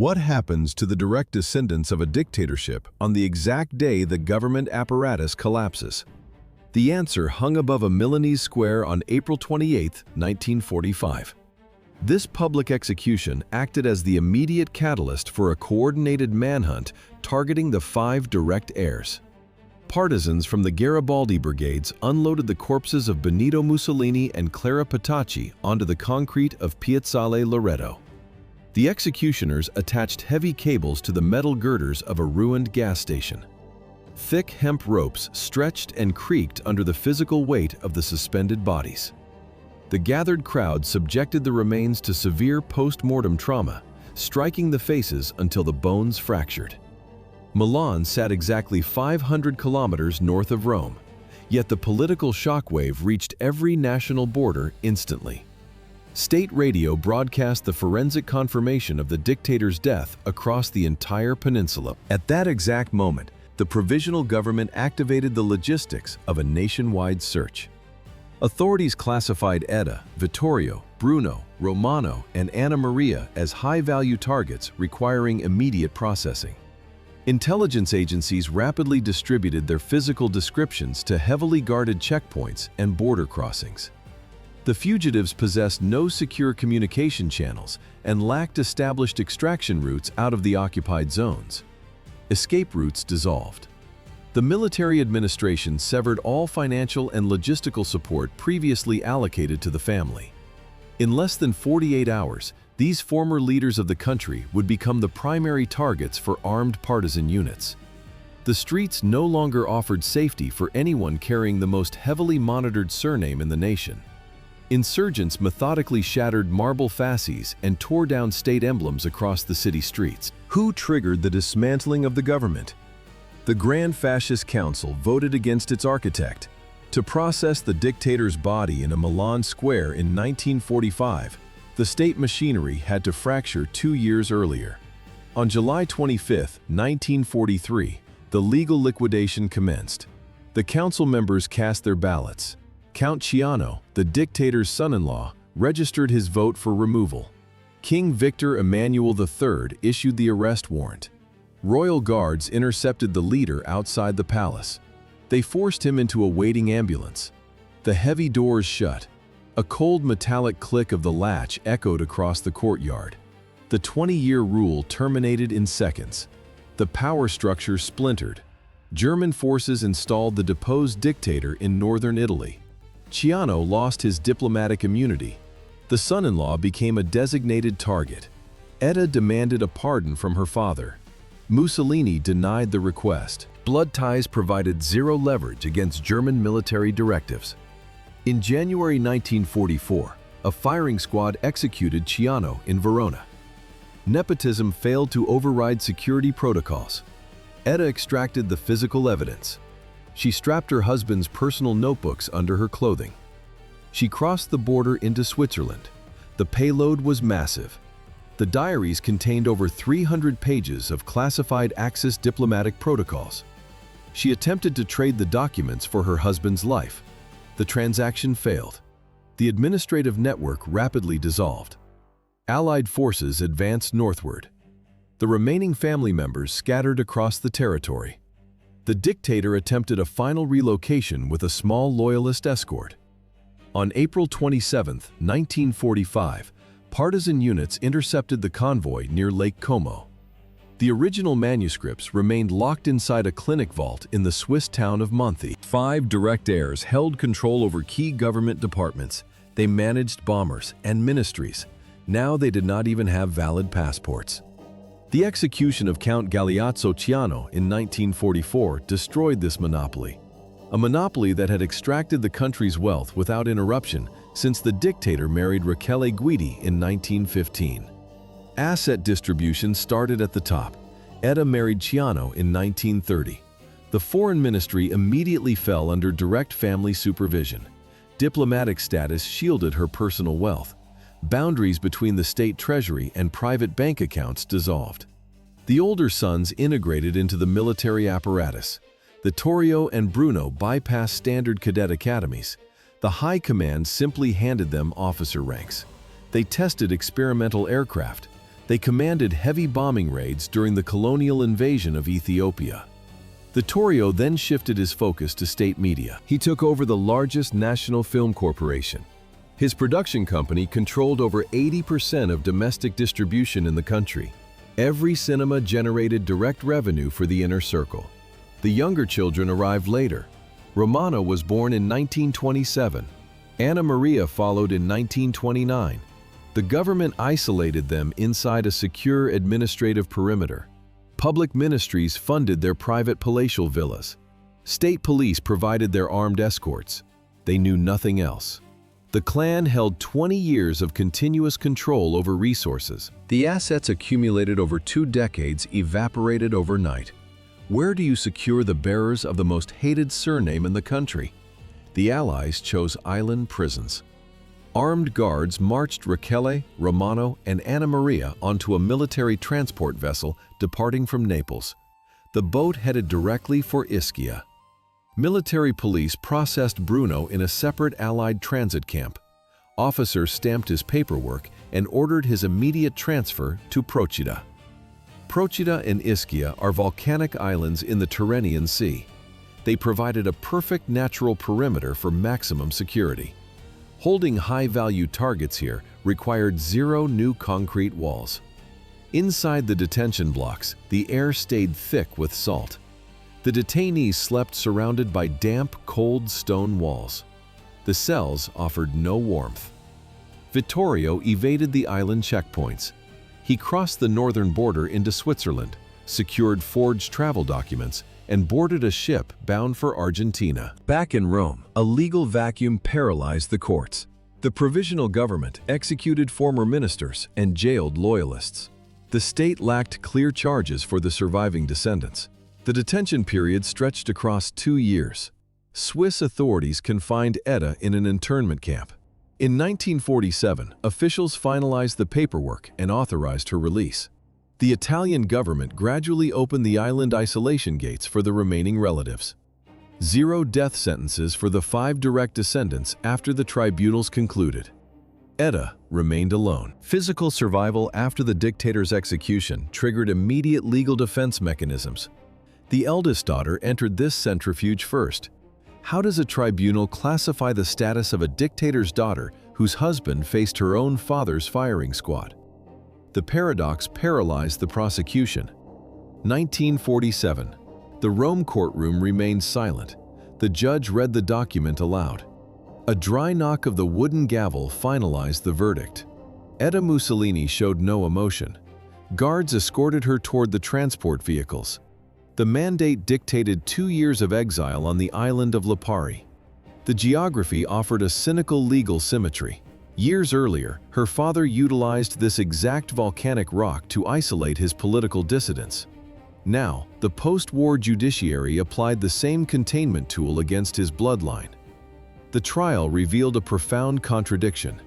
What happens to the direct descendants of a dictatorship on the exact day the government apparatus collapses? The answer hung above a Milanese square on April 28, 1945. This public execution acted as the immediate catalyst for a coordinated manhunt targeting the 5 direct heirs. Partisans from the Garibaldi brigades unloaded the corpses of Benito Mussolini and Clara Petacci onto the concrete of Piazzale Loreto. The executioners attached heavy cables to the metal girders of a ruined gas station. Thick hemp ropes stretched and creaked under the physical weight of the suspended bodies. The gathered crowd subjected the remains to severe post-mortem trauma, striking the faces until the bones fractured. Milan sat exactly 500 kilometers north of Rome, yet the political shockwave reached every national border instantly. State radio broadcast the forensic confirmation of the dictator's death across the entire peninsula. At that exact moment, the provisional government activated the logistics of a nationwide search. Authorities classified Edda, Vittorio, Bruno, Romano, and Anna Maria as high-value targets requiring immediate processing. Intelligence agencies rapidly distributed their physical descriptions to heavily guarded checkpoints and border crossings. The fugitives possessed no secure communication channels and lacked established extraction routes out of the occupied zones. Escape routes dissolved. The military administration severed all financial and logistical support previously allocated to the family. In less than 48 hours, these former leaders of the country would become the primary targets for armed partisan units. The streets no longer offered safety for anyone carrying the most heavily monitored surname in the nation. Insurgents methodically shattered marble fasces and tore down state emblems across the city streets. Who triggered the dismantling of the government? The Grand Fascist Council voted against its architect. To process the dictator's body in a Milan square in 1945, the state machinery had to fracture 2 years earlier. On July 25, 1943, the legal liquidation commenced. The council members cast their ballots. Count Ciano, the dictator's son-in-law, registered his vote for removal. King Victor Emmanuel III issued the arrest warrant. Royal guards intercepted the leader outside the palace. They forced him into a waiting ambulance. The heavy doors shut. A cold metallic click of the latch echoed across the courtyard. The 20-year rule terminated in seconds. The power structure splintered. German forces installed the deposed dictator in northern Italy. Ciano lost his diplomatic immunity. The son-in-law became a designated target. Edda demanded a pardon from her father. Mussolini denied the request. Blood ties provided zero leverage against German military directives. In January 1944, a firing squad executed Ciano in Verona. Nepotism failed to override security protocols. Edda extracted the physical evidence. She strapped her husband's personal notebooks under her clothing. She crossed the border into Switzerland. The payload was massive. The diaries contained over 300 pages of classified Axis diplomatic protocols. She attempted to trade the documents for her husband's life. The transaction failed. The administrative network rapidly dissolved. Allied forces advanced northward. The remaining family members scattered across the territory. The dictator attempted a final relocation with a small loyalist escort. On April 27, 1945, partisan units intercepted the convoy near Lake Como. The original manuscripts remained locked inside a clinic vault in the Swiss town of Monthey. 5 direct heirs held control over key government departments. They managed bombers and ministries. Now they did not even have valid passports. The execution of Count Galeazzo Ciano in 1944 destroyed this monopoly. A monopoly that had extracted the country's wealth without interruption since the dictator married Rachele Guidi in 1915. Asset distribution started at the top. Edda married Ciano in 1930. The foreign ministry immediately fell under direct family supervision. Diplomatic status shielded her personal wealth. Boundaries between the state treasury and private bank accounts dissolved. The older sons integrated into the military apparatus. The Torrio and Bruno bypassed standard cadet academies. The high command simply handed them officer ranks. They tested experimental aircraft. They commanded heavy bombing raids during the colonial invasion of Ethiopia. Vittorio then shifted his focus to state media. He took over the largest national film corporation. His production company controlled over 80% of domestic distribution in the country. Every cinema generated direct revenue for the inner circle. The younger children arrived later. Romano was born in 1927. Anna Maria followed in 1929. The government isolated them inside a secure administrative perimeter. Public ministries funded their private palatial villas. State police provided their armed escorts. They knew nothing else. The clan held 20 years of continuous control over resources. The assets accumulated over 2 decades evaporated overnight. Where do you secure the bearers of the most hated surname in the country? The Allies chose island prisons. Armed guards marched Rachele, Romano, and Anna Maria onto a military transport vessel departing from Naples. The boat headed directly for Ischia. Military police processed Bruno in a separate Allied transit camp. Officers stamped his paperwork and ordered his immediate transfer to Procida. Procida and Ischia are volcanic islands in the Tyrrhenian Sea. They provided a perfect natural perimeter for maximum security. Holding high-value targets here required 0 new concrete walls. Inside the detention blocks, the air stayed thick with salt. The detainees slept surrounded by damp, cold stone walls. The cells offered no warmth. Vittorio evaded the island checkpoints. He crossed the northern border into Switzerland, secured forged travel documents, and boarded a ship bound for Argentina. Back in Rome, a legal vacuum paralyzed the courts. The provisional government executed former ministers and jailed loyalists. The state lacked clear charges for the surviving descendants. The detention period stretched across 2 years. Swiss authorities confined Etta in an internment camp. In 1947, officials finalized the paperwork and authorized her release. The Italian government gradually opened the island isolation gates for the remaining relatives. 0 death sentences for the 5 direct descendants after the tribunals concluded. Etta remained alone. Physical survival after the dictator's execution triggered immediate legal defense mechanisms. The eldest daughter entered this centrifuge first. How does a tribunal classify the status of a dictator's daughter whose husband faced her own father's firing squad? The paradox paralyzed the prosecution. 1947. The Rome courtroom remained silent. The judge read the document aloud. A dry knock of the wooden gavel finalized the verdict. Etta Mussolini showed no emotion. Guards escorted her toward the transport vehicles. The mandate dictated 2 years of exile on the island of Lipari. The geography offered a cynical legal symmetry. Years earlier, her father utilized this exact volcanic rock to isolate his political dissidents. Now, the post-war judiciary applied the same containment tool against his bloodline. The trial revealed a profound contradiction.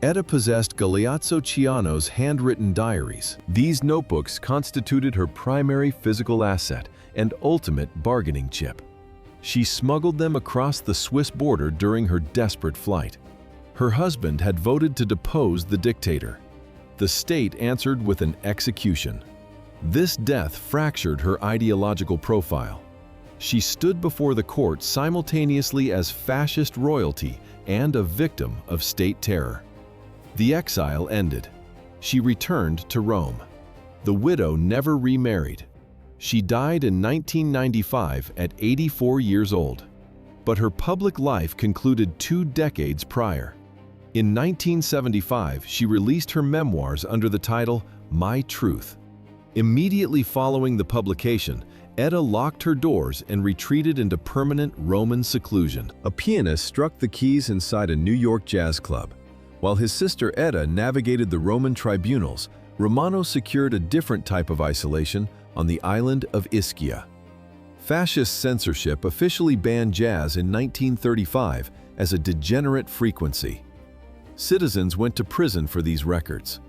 Etta possessed Galeazzo Ciano's handwritten diaries. These notebooks constituted her primary physical asset and ultimate bargaining chip. She smuggled them across the Swiss border during her desperate flight. Her husband had voted to depose the dictator. The state answered with an execution. This death fractured her ideological profile. She stood before the court simultaneously as fascist royalty and a victim of state terror. The exile ended. She returned to Rome. The widow never remarried. She died in 1995 at 84 years old. But her public life concluded 2 decades prior. In 1975, she released her memoirs under the title My Truth. Immediately following the publication, Etta locked her doors and retreated into permanent Roman seclusion. A pianist struck the keys inside a New York jazz club. While his sister Etta navigated the Roman tribunals, Romano secured a different type of isolation on the island of Ischia. Fascist censorship officially banned jazz in 1935 as a degenerate frequency. Citizens went to prison for these records.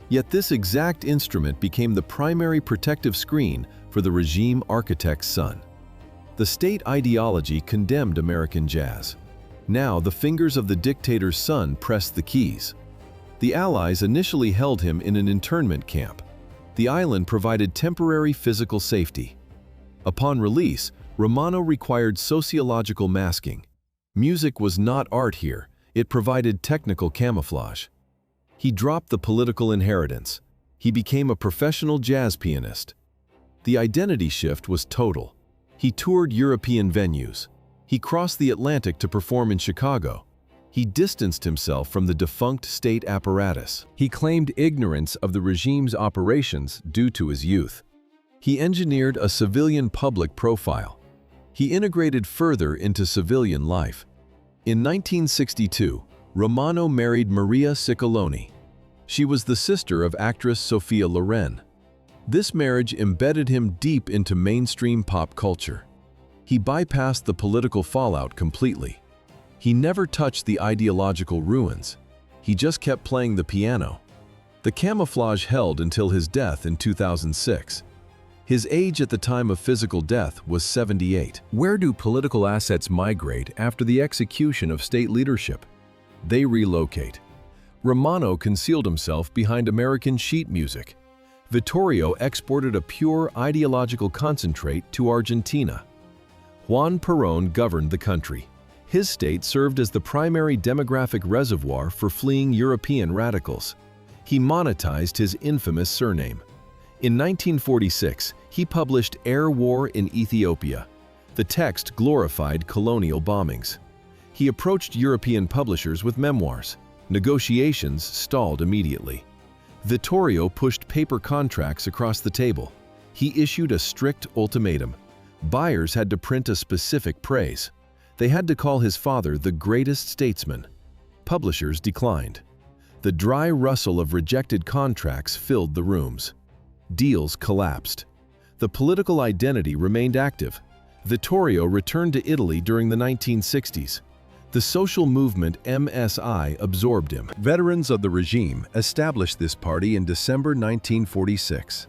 Yet this exact instrument became the primary protective screen for the regime architect's son. The state ideology condemned American jazz. Now the fingers of the dictator's son pressed the keys. The Allies initially held him in an internment camp. The island provided temporary physical safety. Upon release, Romano required sociological masking. Music was not art here, it provided technical camouflage. He dropped the political inheritance. He became a professional jazz pianist. The identity shift was total. He toured European venues. He crossed the Atlantic to perform in Chicago. He distanced himself from the defunct state apparatus. He claimed ignorance of the regime's operations due to his youth. He engineered a civilian public profile. He integrated further into civilian life. In 1962, Romano married Maria Ciccoloni. She was the sister of actress Sophia Loren. This marriage embedded him deep into mainstream pop culture. He bypassed the political fallout completely. He never touched the ideological ruins. He just kept playing the piano. The camouflage held until his death in 2006. His age at the time of physical death was 78. Where do political assets migrate after the execution of state leadership? They relocate. Romano concealed himself behind American sheet music. Vittorio exported a pure ideological concentrate to Argentina. Juan Perón governed the country. His state served as the primary demographic reservoir for fleeing European radicals. He monetized his infamous surname. In 1946, he published Air War in Ethiopia. The text glorified colonial bombings. He approached European publishers with memoirs. Negotiations stalled immediately. Vittorio pushed paper contracts across the table. He issued a strict ultimatum. Buyers had to print a specific praise. They had to call his father the greatest statesman. Publishers declined. The dry rustle of rejected contracts filled the rooms. Deals collapsed. The political identity remained active. Vittorio returned to Italy during the 1960s. The social movement MSI absorbed him. Veterans of the regime established this party in December 1946.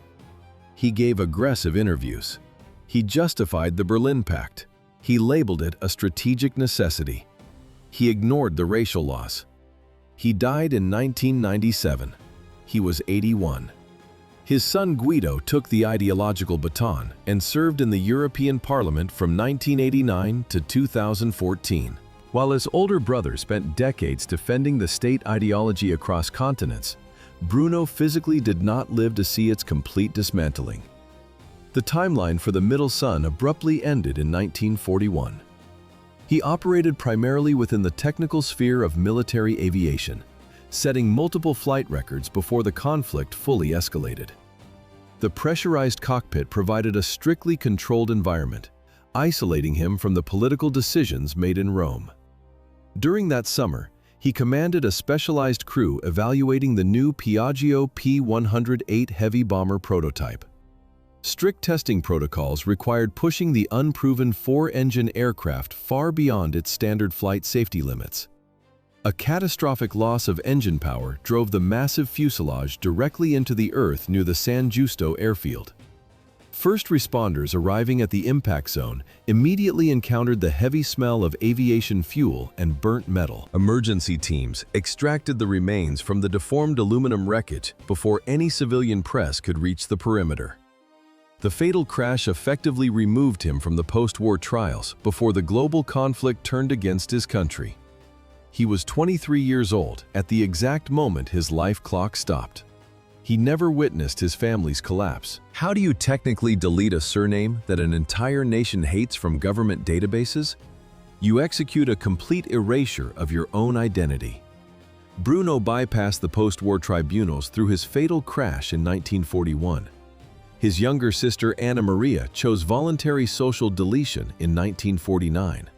He gave aggressive interviews. He justified the Berlin Pact. He labeled it a strategic necessity. He ignored the racial laws. He died in 1997. He was 81. His son Guido took the ideological baton and served in the European Parliament from 1989 to 2014. While his older brother spent decades defending the state ideology across continents, Bruno physically did not live to see its complete dismantling. The timeline for the middle son abruptly ended in 1941. He operated primarily within the technical sphere of military aviation, setting multiple flight records before the conflict fully escalated. The pressurized cockpit provided a strictly controlled environment, isolating him from the political decisions made in Rome. During that summer, he commanded a specialized crew evaluating the new Piaggio P-108 heavy bomber prototype. Strict testing protocols required pushing the unproven four-engine aircraft far beyond its standard flight safety limits. A catastrophic loss of engine power drove the massive fuselage directly into the earth near the San Giusto airfield. First responders arriving at the impact zone immediately encountered the heavy smell of aviation fuel and burnt metal. Emergency teams extracted the remains from the deformed aluminum wreckage before any civilian press could reach the perimeter. The fatal crash effectively removed him from the post-war trials before the global conflict turned against his country. He was 23 years old at the exact moment his life clock stopped. He never witnessed his family's collapse. How do you technically delete a surname that an entire nation hates from government databases? You execute a complete erasure of your own identity. Bruno bypassed the post-war tribunals through his fatal crash in 1941. His younger sister Anna Maria chose voluntary social deletion in 1949.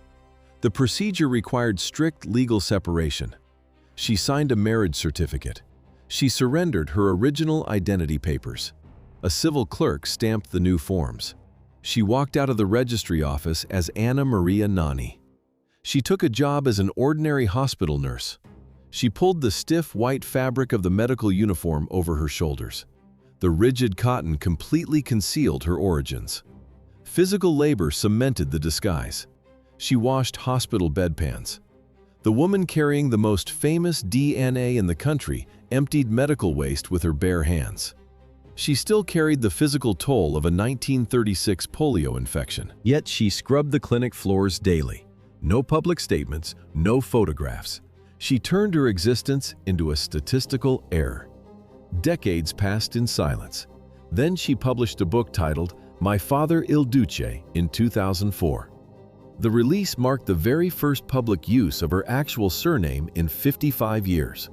The procedure required strict legal separation. She signed a marriage certificate. She surrendered her original identity papers. A civil clerk stamped the new forms. She walked out of the registry office as Anna Maria Nani. She took a job as an ordinary hospital nurse. She pulled the stiff white fabric of the medical uniform over her shoulders. The rigid cotton completely concealed her origins. Physical labor cemented the disguise. She washed hospital bedpans. The woman carrying the most famous DNA in the country emptied medical waste with her bare hands. She still carried the physical toll of a 1936 polio infection, yet she scrubbed the clinic floors daily. No public statements, no photographs. She turned her existence into a statistical error. Decades passed in silence. Then she published a book titled My Father Il Duce in 2004. The release marked the very first public use of her actual surname in 55 years.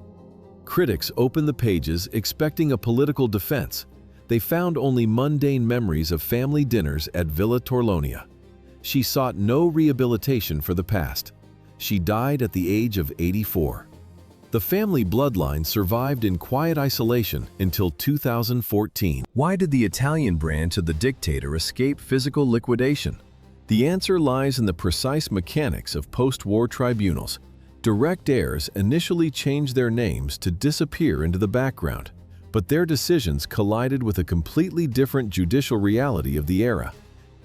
Critics opened the pages expecting a political defense. They found only mundane memories of family dinners at Villa Torlonia. She sought no rehabilitation for the past. She died at the age of 84. The family bloodline survived in quiet isolation until 2014. Why did the Italian branch of the dictator escape physical liquidation? The answer lies in the precise mechanics of post-war tribunals. Direct heirs initially changed their names to disappear into the background, but their decisions collided with a completely different judicial reality of the era.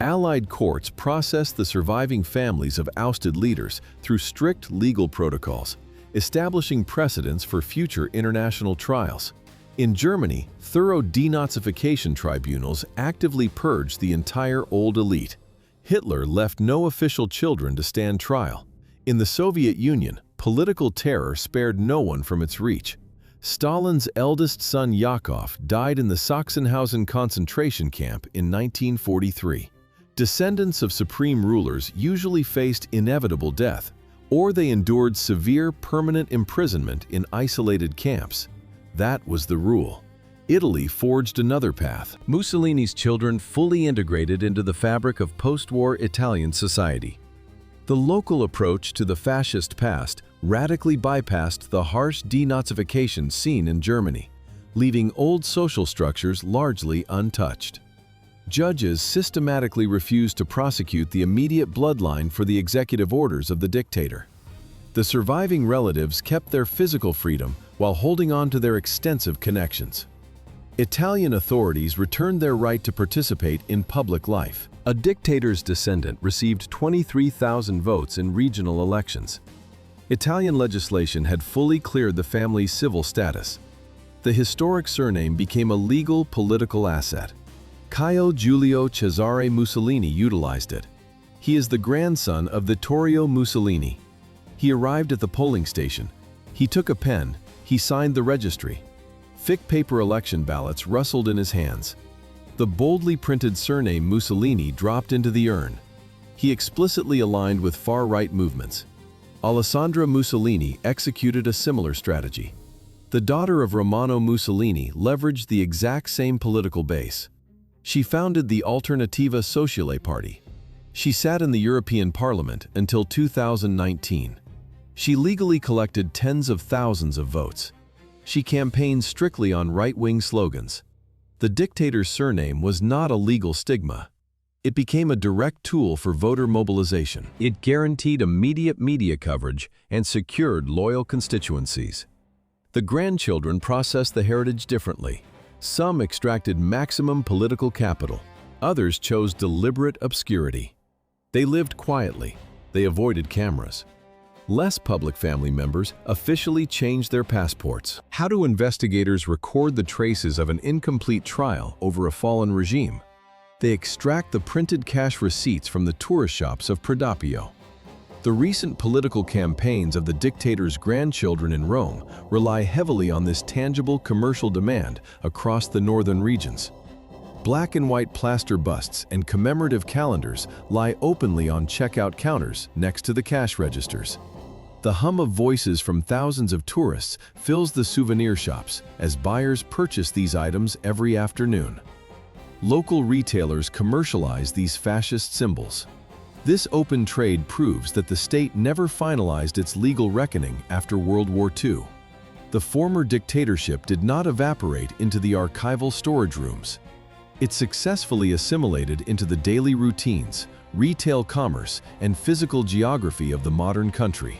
Allied courts processed the surviving families of ousted leaders through strict legal protocols, establishing precedents for future international trials. In Germany, thorough denazification tribunals actively purged the entire old elite. Hitler left no official children to stand trial. In the Soviet Union, political terror spared no one from its reach. Stalin's eldest son Yakov died in the Sachsenhausen concentration camp in 1943. Descendants of supreme rulers usually faced inevitable death, or they endured severe permanent imprisonment in isolated camps. That was the rule. Italy forged another path. Mussolini's children fully integrated into the fabric of post-war Italian society. The local approach to the fascist past radically bypassed the harsh denazification seen in Germany, leaving old social structures largely untouched. Judges systematically refused to prosecute the immediate bloodline for the executive orders of the dictator. The surviving relatives kept their physical freedom while holding on to their extensive connections. Italian authorities returned their right to participate in public life. A dictator's descendant received 23,000 votes in regional elections. Italian legislation had fully cleared the family's civil status. The historic surname became a legal political asset. Caio Giulio Cesare Mussolini utilized it. He is the grandson of Vittorio Mussolini. He arrived at the polling station. He took a pen. He signed the registry. Thick paper election ballots rustled in his hands. The boldly printed surname Mussolini dropped into the urn. He explicitly aligned with far-right movements. Alessandra Mussolini executed a similar strategy. The daughter of Romano Mussolini leveraged the exact same political base. She founded the Alternativa Sociale party. She sat in the European Parliament until 2019. She legally collected tens of thousands of votes. She campaigned strictly on right-wing slogans. The dictator's surname was not a legal stigma. It became a direct tool for voter mobilization. It guaranteed immediate media coverage and secured loyal constituencies. The grandchildren processed the heritage differently. Some extracted maximum political capital. Others chose deliberate obscurity. They lived quietly. They avoided cameras. Less public family members officially changed their passports. How do investigators record the traces of an incomplete trial over a fallen regime? They extract the printed cash receipts from the tourist shops of Prodapio. The recent political campaigns of the dictator's grandchildren in Rome rely heavily on this tangible commercial demand across the northern regions. Black and white plaster busts and commemorative calendars lie openly on checkout counters next to the cash registers. The hum of voices from thousands of tourists fills the souvenir shops as buyers purchase these items every afternoon. Local retailers commercialize these fascist symbols. This open trade proves that the state never finalized its legal reckoning after World War II. The former dictatorship did not evaporate into the archival storage rooms. It successfully assimilated into the daily routines, retail commerce, and physical geography of the modern country.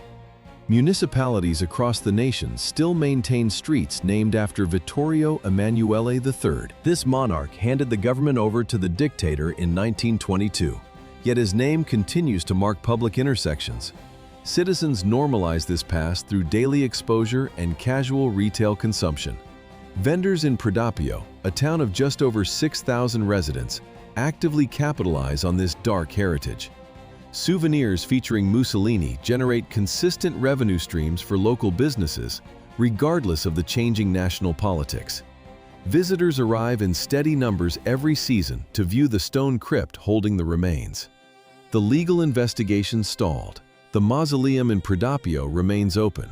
Municipalities across the nation still maintain streets named after Vittorio Emanuele III. This monarch handed the government over to the dictator in 1922. Yet his name continues to mark public intersections. Citizens normalize this past through daily exposure and casual retail consumption. Vendors in Prodapio, a town of just over 6,000 residents, actively capitalize on this dark heritage. Souvenirs featuring Mussolini generate consistent revenue streams for local businesses, regardless of the changing national politics. Visitors arrive in steady numbers every season to view the stone crypt holding the remains. The legal investigation stalled. The mausoleum in Prodapio remains open.